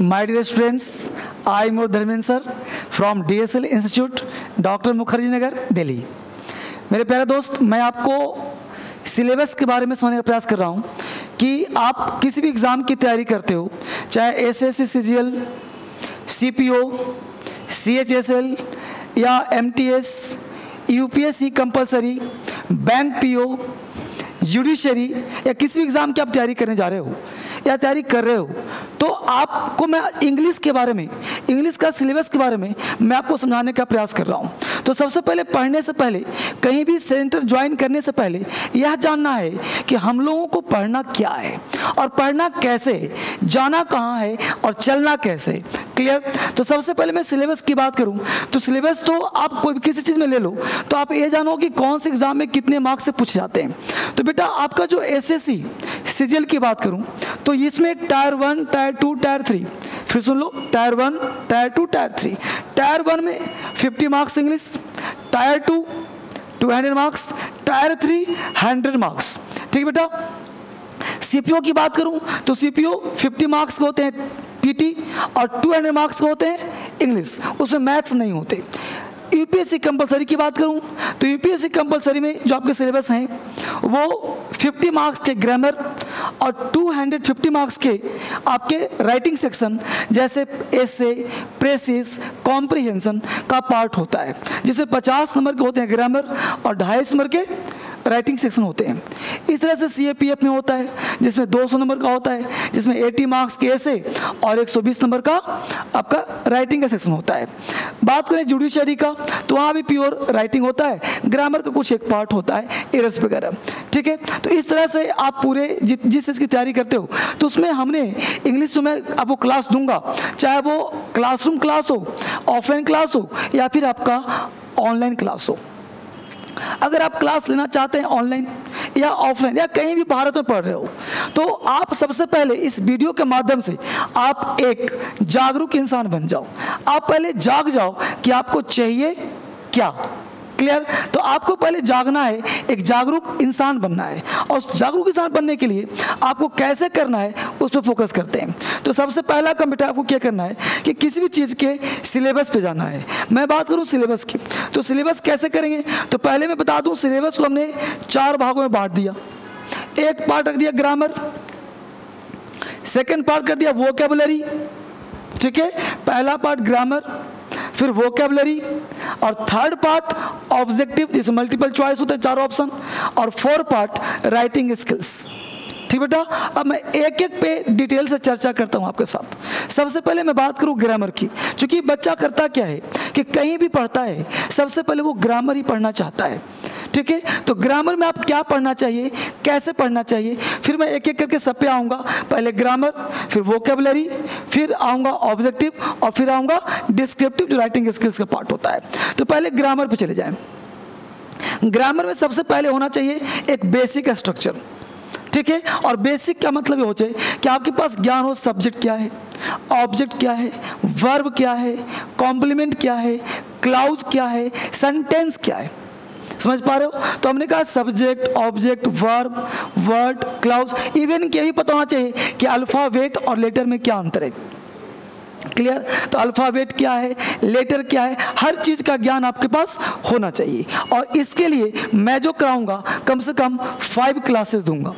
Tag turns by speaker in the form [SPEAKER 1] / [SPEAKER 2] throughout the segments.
[SPEAKER 1] My dear students, I am Dharmendra sir from DSL Institute, doctor Mukherjee Nagar, Delhi. मेरे प्यारे दोस्त, मैं आपको सिलेबस के बारे में समझने का प्रयास कर रहा हूँ कि आप किसी भी एग्ज़ाम की तैयारी करते हो, चाहे SSC CGL, CPO, CHSL या MTS, UPSC compulsory, bank PO, judiciary या किसी भी एग्ज़ाम की आप तैयारी करने जा रहे हो या तैयारी कर रहे हो, तो आपको मैं इंग्लिश के बारे में, इंग्लिश का सिलेबस के बारे में मैं आपको समझाने का प्रयास कर रहा हूँ। तो सबसे पहले पढ़ने से पहले, कहीं भी सेंटर ज्वाइन करने से पहले यह जानना है कि हम लोगों को पढ़ना क्या है और पढ़ना कैसे, जाना कहाँ है और चलना कैसे। क्लियर? तो सबसे पहले मैं सिलेबस की बात करूँ तो सिलेबस तो आप कोई भी किसी चीज़ में ले लो तो आप ये जानो कि कौन से एग्ज़ाम में कितने मार्क्स से पूछे जाते हैं। तो बेटा आपका जो SSC CGL की बात करूँ तो इसमें टायर 1, टायर 2, टायर 3, फिर सुन लो, टायर 1, टायर 2, टायर 3। टायर 1 में 50 marks English, tyre 2 200 marks, tyre 3 100 marks. ठीक बेटा। CPO की बात करूं तो CPO 50 मार्क्स के होते हैं PT और 200 मार्क्स के होते हैं इंग्लिश, उसमें मैथ्स नहीं होते। UPSC कंपलसरी की बात करूं तो UPSC कंपलसरी में जो आपके सिलेबस हैं वो 50 मार्क्स के ग्रामर और 250 मार्क्स के आपके राइटिंग सेक्शन जैसे एसे, प्रेसिस, कॉम्प्रिहेंशन का पार्ट होता है, जिसमें 50 नंबर के होते हैं ग्रामर और 250 नंबर के राइटिंग सेक्शन होते हैं। इस तरह से CAPF में होता है जिसमें 200 नंबर का होता है, जिसमें 80 मार्क्स के ऐसे और 120 नंबर का आपका राइटिंग का सेक्शन होता है। बात करें जुडिशरी का तो वहाँ भी प्योर राइटिंग होता है, ग्रामर का कुछ एक पार्ट होता है, एरर्स वगैरह। ठीक है। तो इस तरह से आप पूरे जिस चीज़ की तैयारी करते हो तो उसमें हमने इंग्लिश जो मैं आपको क्लास दूंगा, चाहे वो क्लासरूम क्लास हो, ऑफलाइन क्लास हो या फिर आपका ऑनलाइन क्लास हो। अगर आप क्लास लेना चाहते हैं ऑनलाइन या ऑफलाइन या कहीं भी भारत में पढ़ रहे हो तो आप सबसे पहले इस वीडियो के माध्यम से आप एक जागरूक इंसान बन जाओ। आप पहले जाग जाओ कि आपको चाहिए क्या। क्लियर? तो आपको पहले जागना है, एक जागरूक इंसान बनना है और उस जागरूक इंसान बनने के लिए आपको कैसे करना है उस पर फोकस करते हैं। तो सबसे पहला काम बेटा आपको क्या करना है कि किसी भी चीज़ के सिलेबस पे जाना है। मैं बात करूं सिलेबस की तो सिलेबस कैसे करेंगे तो पहले मैं बता दूं सिलेबस को हमने 4 भागों में बांट दिया। एक पार्ट रख दिया ग्रामर, सेकेंड पार्ट कर दिया वोकैबुलरी। ठीक है, पहला पार्ट ग्रामर, फिर वोकैबुलरी और थर्ड पार्ट ऑब्जेक्टिव जिसमें मल्टीपल चॉइस होते हैं 4 ऑप्शन और 4 पार्ट राइटिंग स्किल्स। ठीक बेटा। अब मैं एक एक पे डिटेल से चर्चा करता हूं आपके साथ। सबसे पहले मैं बात करूं ग्रामर की, क्योंकि बच्चा करता क्या है कि कहीं भी पढ़ता है सबसे पहले वो ग्रामर ही पढ़ना चाहता है। ठीक है। तो ग्रामर में आप क्या पढ़ना चाहिए, कैसे पढ़ना चाहिए, फिर मैं एक एक करके सब पे आऊँगा। पहले ग्रामर, फिर वोकैबुलरी, फिर आऊँगा ऑब्जेक्टिव और फिर आऊँगा डिस्क्रिप्टिव जो राइटिंग स्किल्स का पार्ट होता है। तो पहले ग्रामर पे चले जाएं। ग्रामर में सबसे पहले होना चाहिए एक बेसिक स्ट्रक्चर। ठीक है। और बेसिक का मतलब ये हो चाहिए कि आपके पास ज्ञान हो सब्जेक्ट क्या है, ऑब्जेक्ट क्या है, वर्ब क्या है, कॉम्प्लीमेंट क्या है, क्लाउज क्या है, सेंटेंस क्या है। समझ पा रहे हो? तो हमने कहा subject, object, verb, word, clause, even ये भी पता होना चाहिए कि अल्फाबेट और लेटर में क्या अंतर है। क्लियर? तो अल्फाबेट क्या है, लेटर क्या है, हर चीज का ज्ञान आपके पास होना चाहिए और इसके लिए मैं जो कराऊंगा कम से कम 5 क्लासेस दूंगा।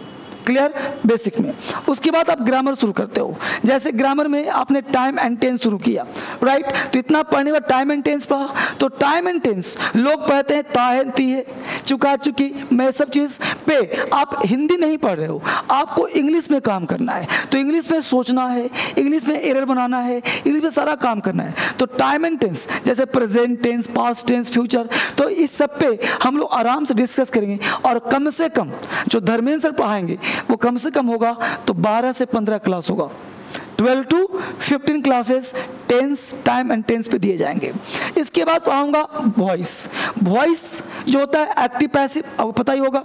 [SPEAKER 1] क्लियर? बेसिक में। उसके बाद आप ग्रामर शुरू करते हो। जैसे ग्रामर में आपने टाइम एंड टेंस शुरू किया, राइट? तो इतना पढ़ने का टाइम एंड टेंस पढ़ा। तो टाइम एंड टेंस लोग पढ़ते हैं ता है, ती है, चुका, चुकी, मैं सब चीज़ पे आप हिंदी नहीं पढ़ रहे हो, आपको इंग्लिश में काम करना है। तो इंग्लिश में सोचना है, इंग्लिश में एरर बनाना है, इंग्लिश में सारा काम करना है। तो टाइम एंड टेंस जैसे present tense, past tense, future, तो इस सब पे हम लोग आराम से डिस्कस करेंगे और कम से कम जो धर्मेंद्र सर पढ़ाएंगे वो कम से कम होगा तो 12 से 15 क्लास होगा। 12 to 15 classes tense, time and tense पे दिए जाएंगे। इसके बाद पढ़ाऊंगा वॉइस। वॉइस जो होता है एक्टिव पैसिव, आपको पता ही होगा।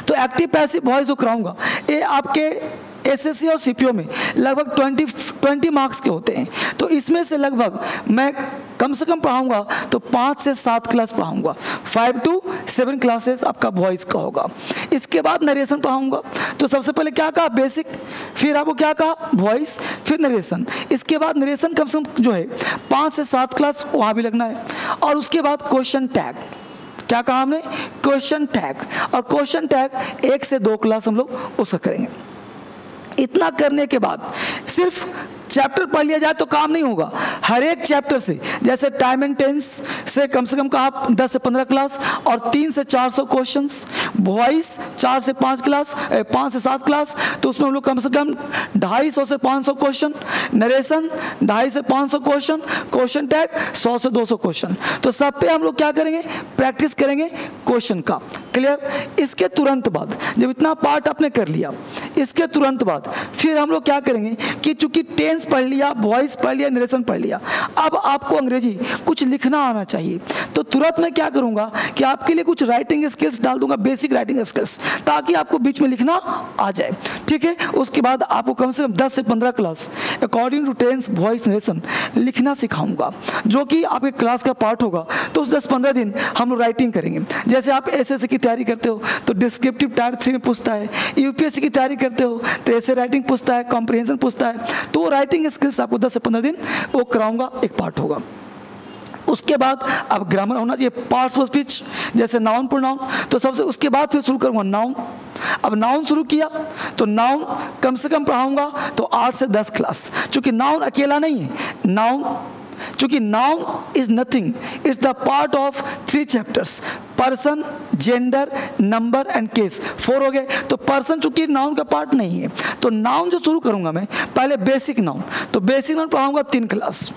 [SPEAKER 1] तो एक्टिव पैसिव वॉइस जो कराऊंगा ये आपके SSC और CPO में लगभग 20 मार्क्स के होते हैं। तो इसमें से लगभग मैं कम से कम पढ़ाऊंगा तो 5 से 7 क्लास पढ़ाऊंगा, 5 to 7 क्लासेस आपका वॉइस का होगा। इसके बाद नरेशन पढ़ाऊंगा। तो सबसे पहले क्या कहा, बेसिक, फिर आपको क्या कहा, वॉइस, फिर नरेशन। इसके बाद नरेशन कम से कम जो है 5 से 7 क्लास वहाँ भी लगना है। और उसके बाद क्वेश्चन टैग, क्या कहा हमने, क्वेश्चन टैग, और क्वेश्चन टैग 1 से 2 क्लास हम लोग उसका करेंगे। इतना करने के बाद सिर्फ चैप्टर पढ़ लिया जाए तो काम नहीं होगा। हर एक चैप्टर से, जैसे टाइम एंड टेंस से कम से कम कहा 10 से 15 क्लास, और 300 से 400 क्वेश्चंस, वॉइस 4 से 5 क्लास, 5 से 7 क्लास, तो उसमें हम लोग कम से कम 250 से 500 क्वेश्चन, नरेशन 250 से 500 क्वेश्चन, क्वेश्चन टैग 100 से 200 क्वेश्चन। तो सब पे हम लोग क्या करेंगे, प्रैक्टिस करेंगे क्वेश्चन का। क्लियर। इसके तुरंत बाद जब इतना पार्ट आपने कर लिया, इसके तुरंत बाद फिर हम लोग क्या करेंगे कि चूंकि टेंस पढ़ लिया, वॉइस पढ़ लिया, नरेशन पढ़ लिया, अब आपको अंग्रेजी कुछ लिखना आना चाहिए। तो तुरंत मैं क्या करूंगा कि आपके लिए कुछ राइटिंग स्किल्स डाल दूंगा, बेसिक राइटिंग स्किल्स, ताकि आपको बीच में लिखना आ जाए। ठीक है। उसके बाद आपको कम से कम 10 से 15 class according to tense, voice, narration लिखना सिखाऊंगा, जो कि आपके क्लास का पार्ट होगा। तो उस 10-15 दिन हम लोग राइटिंग करेंगे। जैसे आप एसएससी की तैयारी करते हो तो डिस्क्रिप्टिव टायर 3 में पूछता है, यूपीएससी की तैयारी करते हो तो ऐसे राइटिंग पूछता है, कॉम्प्रिहेंशन पूछता है। तो राइटिंग स्किल्स आपको 10 से 15 दिन वो कराऊंगा, एक पार्ट होगा। उसके बाद अब ग्रामर होना चाहिए, पार्ट्स ऑफ स्पीच, जैसे नाउन प्रोनाउन। तो सबसे उसके बाद फिर शुरू करूंगा नाउन। अब नाउन शुरू किया तो नाउन कम से कम पढ़ाऊंगा तो 8 से 10 क्लास, क्योंकि नाउन अकेला नहीं है। नाउन चूंकि noun is nothing, it's the part of 3 chapters, person, gender, number and case, 4 हो गए। तो पर्सन चूंकि नाउन का पार्ट नहीं है, तो नाउन जो शुरू करूंगा मैं पहले बेसिक नाउन, तो बेसिक नाउन पढ़ाऊंगा 3 क्लास।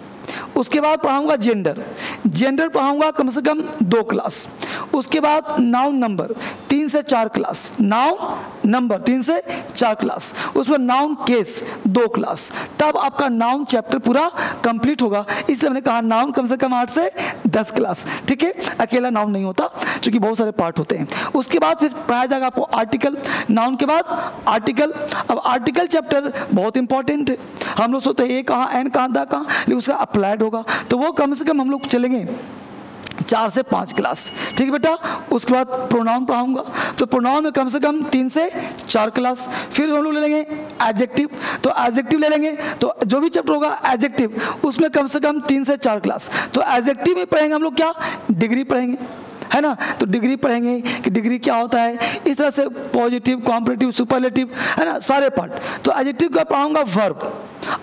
[SPEAKER 1] उसके बाद पढ़ाऊंगा जेंडर, जेंडर पढ़ाऊंगा कम से कम 2 क्लास। उसके बाद नाउन नंबर 3 से 4 क्लास, नाउन नंबर 3 से 4 क्लास। उसमें नाउन केस 2 क्लास। तब आपका नाउन चैप्टर पूरा कंप्लीट होगा। इसलिए मैंने कहा नाउन कम से कम 8 से 10 क्लास। ठीक है। अकेला नाउन नहीं होता, क्योंकि बहुत सारे पार्ट होते हैं। उसके बाद फिर पढ़ाया जाएगा आपको आर्टिकल, नाउन के बाद आर्टिकल। अब आर्टिकल चैप्टर बहुत इंपॉर्टेंट है। हम लोग सोचते हैं ए कहाँ, एन कहाँ, द कहाँ, लेकिन उसका अप्लाइड होगा। तो वो कम से कम हम लोग चलेंगे 4 से 5 क्लास। ठीक है बेटा। उसके बाद प्रोनाउन पढ़ाऊंगा, तो प्रोनाउन में कम से कम 3 से 4 क्लास। फिर हम लोग ले लेंगे एडजेक्टिव, तो एडजेक्टिव ले लेंगे। तो जो भी चैप्टर होगा एडजेक्टिव, उसमें कम से कम 3 से 4 क्लास। तो एडजेक्टिव में पढ़ेंगे हम लोग क्या, डिग्री पढ़ेंगे, है ना। तो डिग्री पढ़ेंगे कि डिग्री क्या होता है, इस तरह से पॉजिटिव, कॉम्परेटिव, सुपरलेटिव, है ना, सारे पार्ट। तो एडजेक्टिव का पढ़ाऊंगा वर्ब।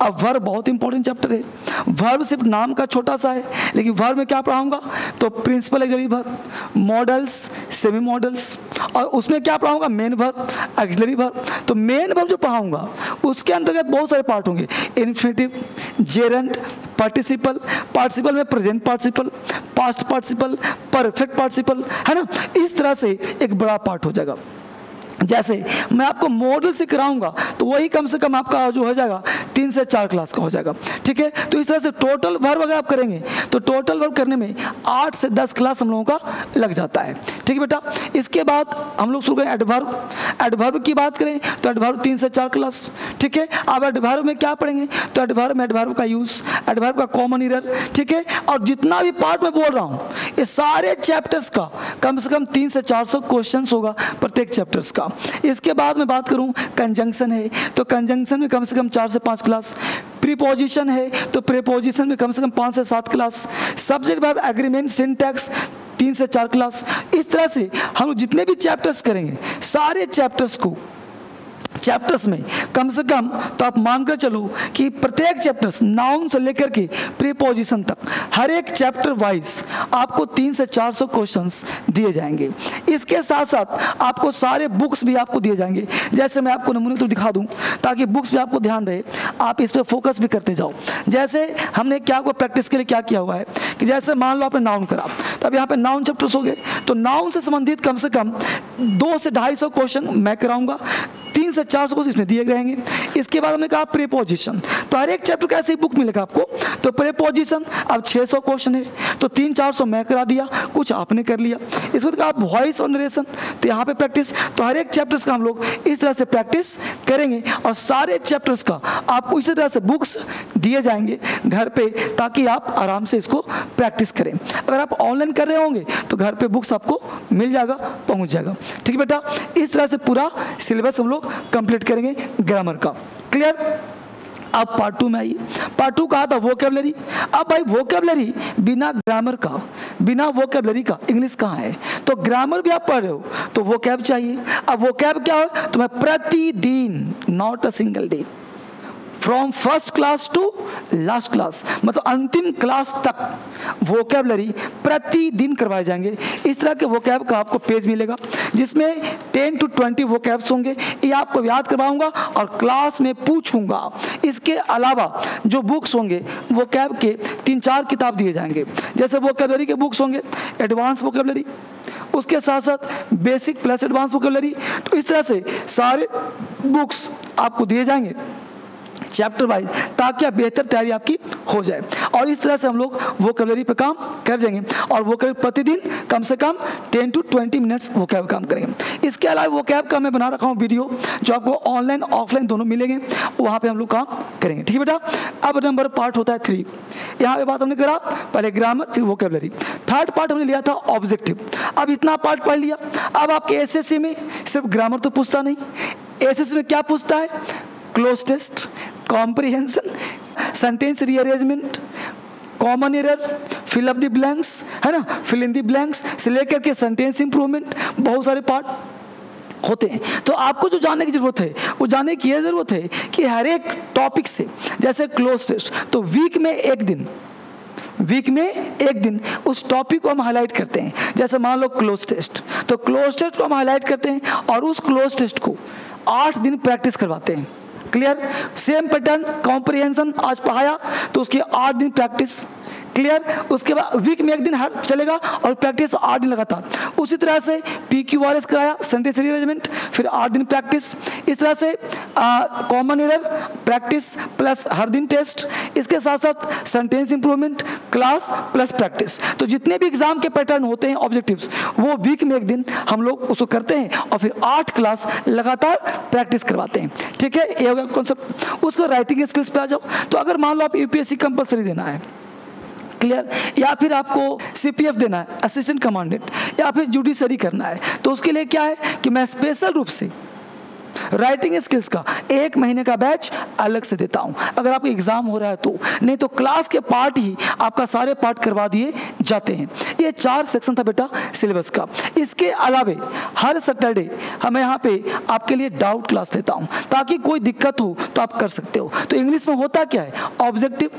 [SPEAKER 1] अब वर्ब बहुत इंपॉर्टेंट चैप्टर है। वर्ब सिर्फ नाम का छोटा सा है, लेकिन वर्ब में क्या पढ़ाऊंगा, तो principal auxiliary verb, modals, semi modals, और उसमें क्या पढ़ाऊंगा, मेन वर्ब, एक्सिलरी वर्ब। तो मेन वर्ब जो पढ़ाऊंगा उसके अंतर्गत बहुत सारे पार्ट होंगे, इन्फिनेटिव, जेरेंट, पार्टिसिपल, पार्टिसिपल में present participle, past participle, perfect participle, है ना। इस तरह से एक बड़ा पार्ट हो जाएगा। जैसे मैं आपको मॉडल से कराऊंगा तो वही कम से कम आपका जो हो जाएगा 3 से 4 क्लास का हो जाएगा। ठीक है। तो इस तरह से टोटल वर्ब अगर आप करेंगे तो टोटल वर्ब करने में 8 से 10 क्लास हम लोगों का लग जाता है। ठीक है बेटा। इसके बाद हम लोग शुरू करें एडवर्ब। एडवर्ब की बात करें तो एडवर्ब 3 से 4 क्लास। ठीक है। अब एडवर्ब में क्या पढ़ेंगे, तो एडवर्ब में एडवर्ब का यूज, एडवर्ब का कॉमन इरर। ठीक है। और जितना भी पार्ट मैं बोल रहा हूँ ये सारे चैप्टर्स का कम से कम 300 से 400 क्वेश्चन होगा प्रत्येक चैप्टर्स का। इसके बाद मैं बात करूं कंजंक्शन है तो कंजंक्शन में कम से कम 4 से 5 क्लास। प्रीपोजिशन है तो प्रीपोजिशन में कम से कम 5 से 7 class. Subject verb agreement syntax 3 से 4 क्लास। इस तरह से हम जितने भी चैप्टर्स करेंगे सारे चैप्टर्स में कम से कम तो आप मानकर चलो कि प्रत्येक चैप्टर्स नाउन से लेकर के प्रीपोजिशन तक हर एक चैप्टर वाइज आपको 300 से 400 क्वेश्चंस दिए जाएंगे। इसके साथ साथ आपको सारे बुक्स भी आपको दिए जाएंगे। जैसे मैं आपको नमूने तो दिखा दूं ताकि बुक्स पे आपको ध्यान रहे, आप इस पर फोकस भी करते जाओ। जैसे हमने क्या को प्रैक्टिस के लिए क्या किया हुआ है कि जैसे मान लो आपने नाउन करा, तब यहाँ पे नाउन चैप्टर्स हो गए, तो नाउन से संबंधित कम से कम 200 से 250 क्वेश्चन मैं कराऊंगा। 3 से 400 क्वेश्चन इसमें दिए रहेंगे। इसके बाद हमने कहा प्रीपोजिशन, तो हर एक चैप्टर का ऐसे ही बुक मिलेगा आपको। तो प्रीपोजिशन अब 600 क्वेश्चन है, तो 300-400 मैं करा दिया, कुछ आपने कर लिया। इसके बाद कहा वॉइस और नरेशन, तो यहाँ पे प्रैक्टिस। तो हर एक चैप्टर्स का हम लोग इस तरह से प्रैक्टिस करेंगे और सारे चैप्टर्स का आपको इसी तरह से बुक्स दिए जाएंगे घर पे, ताकि आप आराम से इसको प्रैक्टिस करें। अगर आप ऑनलाइन कर रहे होंगे तो घर पे बुक्स आपको मिल जाएगा, पहुंच जाएगा। ठीक है बेटा, इस तरह से पूरा सिलेबस हम लोग कंप्लीट करेंगे ग्रामर का। क्लियर? अब पार्ट 2 में आइए। पार्ट 2 कहा था वोकैबुलरी। अब भाई वोकैबुलरी बिना ग्रामर का, बिना वोकैबुलरी का इंग्लिश कहाँ है? तो ग्रामर भी आप पढ़ रहे हो तो वोकैब चाहिए। अब वोकैब क्या हो? तो मैं प्रतिदिन, not a single day, from first class to last class, मतलब अंतिम क्लास तक वोकैबुलरी प्रतिदिन करवाए जाएंगे। इस तरह के वोकैब का आपको पेज मिलेगा जिसमें 10 to 20 वोकैब्स होंगे। ये आपको याद करवाऊंगा और क्लास में पूछूंगा। इसके अलावा जो बुक्स होंगे वोकैब के 3-4 किताब दिए जाएंगे। जैसे वोकैबुलरी के बुक्स होंगे एडवांस वोकैबुलरी, उसके साथ साथ बेसिक प्लस एडवांस वोकैबुलरी। तो इस तरह से सारे बुक्स आपको दिए जाएंगे चैप्टर वाइज, ताकि आप बेहतर तैयारी आपकी हो जाए। और इस तरह से हम लोग वोकैबुलरी पे काम कर जाएंगे और वोकैब प्रतिदिन कम से कम 10 to 20 मिनट्स वोकैब काम करेंगे। इसके अलावा वोकैब का मैं बना रखा हूँ वीडियो, जो आपको ऑनलाइन ऑफलाइन दोनों मिलेंगे, वहाँ पे हम लोग काम करेंगे। ठीक है बेटा? अब नंबर पार्ट होता है 3। यहाँ पे बात हमने करा, पहले ग्रामर फिर वोकैबुलरी। थर्ड पार्ट हमने लिया था ऑब्जेक्टिव। अब इतना पार्ट पढ़ लिया। अब आपके एसएससी में सिर्फ ग्रामर तो पूछता नहीं, एसएससी में क्या पूछता है? Cloze test, comprehension, sentence rearrangement, common error, fill up the blanks, है ना, फिल इन द ब्लैंक्स से लेकर के सेंटेंस इंप्रूवमेंट, बहुत सारे पार्ट होते हैं। तो आपको जो जानने की जरूरत है, वो जानने की यह जरूरत है कि हर एक टॉपिक से, जैसे क्लोज टेस्ट, तो वीक में एक दिन उस टॉपिक को हम हाईलाइट करते हैं। जैसे मान लो क्लोज टेस्ट, तो क्लोज टेस्ट को हम हाईलाइट करते हैं और उस क्लोज टेस्ट को 8 दिन प्रैक्टिस करवाते हैं। क्लियर? सेम पैटर्न, कॉम्प्रिहेंशन आज पढ़ाया तो उसके 8 दिन प्रैक्टिस। क्लियर? उसके बाद वीक में एक दिन हर चलेगा और प्रैक्टिस 8 दिन लगातार। उसी तरह से PQRS कराया, सेंटेंस रीअरेंजमेंट, फिर 8 दिन प्रैक्टिस। इस तरह से कॉमन एरर प्रैक्टिस प्लस हर दिन टेस्ट। इसके साथ साथ sentence improvement, class plus practice. तो जितने भी एग्जाम के पैटर्न होते हैं ऑब्जेक्टिव्स, वो वीक में एक दिन हम लोग उसको करते हैं और फिर 8 क्लास लगातार प्रैक्टिस करवाते हैं। ठीक है? ये होगा कॉन्सेप्ट। उसको राइटिंग स्किल्स पे आ जाओ। तो अगर मान लो आप UPSC कंपलसरी देना है, क्लियर, या फिर आपको CPF देना है, असिस्टेंट कमांडेंट, या फिर जुडिशरी करना है, तो उसके लिए क्या है कि मैं स्पेशल रूप से राइटिंग स्किल्स का 1 महीने का बैच अलग से देता हूं, अगर आपका एग्जाम हो रहा है तो। नहीं तो क्लास के पार्ट ही आपका सारे पार्ट करवा दिए जाते हैं। ये 4 सेक्शन था बेटा सिलेबस का। इसके अलावे हर सैटरडे मैं यहाँ पे आपके लिए डाउट क्लास लेता हूँ, ताकि कोई दिक्कत हो तो आप कर सकते हो। तो इंग्लिश में होता क्या है? ऑब्जेक्टिव,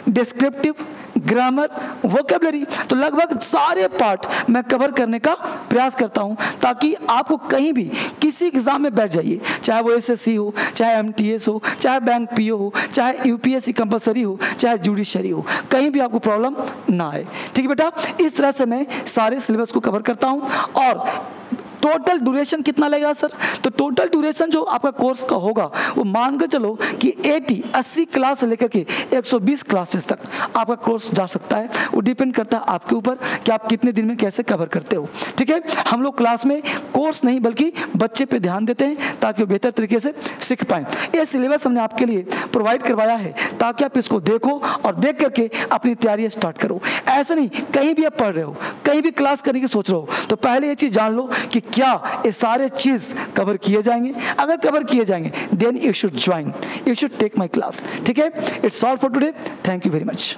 [SPEAKER 1] डिस्क्रिप्टिव, ग्रामर, वोकैबुलरी, तो लगभग सारे पार्ट मैं कवर करने का प्रयास करता हूं, ताकि आपको कहीं भी किसी एग्जाम में बैठ जाइए, चाहे वो SSC हो, चाहे MTS हो, चाहे बैंक PO हो, चाहे UPSC कंपलसरी हो, चाहे जुडिशरी हो, कहीं भी आपको प्रॉब्लम ना आए। ठीक है बेटा? इस तरह से मैं सारे सिलेबस को कवर करता हूं। और टोटल ड्यूरेशन कितना लगेगा सर? तो टोटल ड्यूरेशन जो आपका कोर्स का होगा, वो मान कर चलो कि 80 क्लास से लेकर के 120 क्लासेस तक आपका कोर्स जा सकता है। वो डिपेंड करता है आपके ऊपर कि आप कितने दिन में कैसे कवर करते हो। ठीक है? हम लोग क्लास में कोर्स नहीं बल्कि बच्चे पे ध्यान देते हैं, ताकि वो बेहतर तरीके से सीख पाएं। ये सिलेबस हमने आपके लिए प्रोवाइड करवाया है, ताकि आप इसको देखो और देख करके अपनी तैयारी स्टार्ट करो। ऐसा नहीं कहीं भी आप पढ़ रहे हो, कहीं भी क्लास करने की सोच रहे हो, तो पहले ये चीज़ जान लो कि क्या ये सारे चीज कवर किए जाएंगे। अगर कवर किए जाएंगे then you should join, you should take my class. ठीक है? It's all for today. Thank you very much.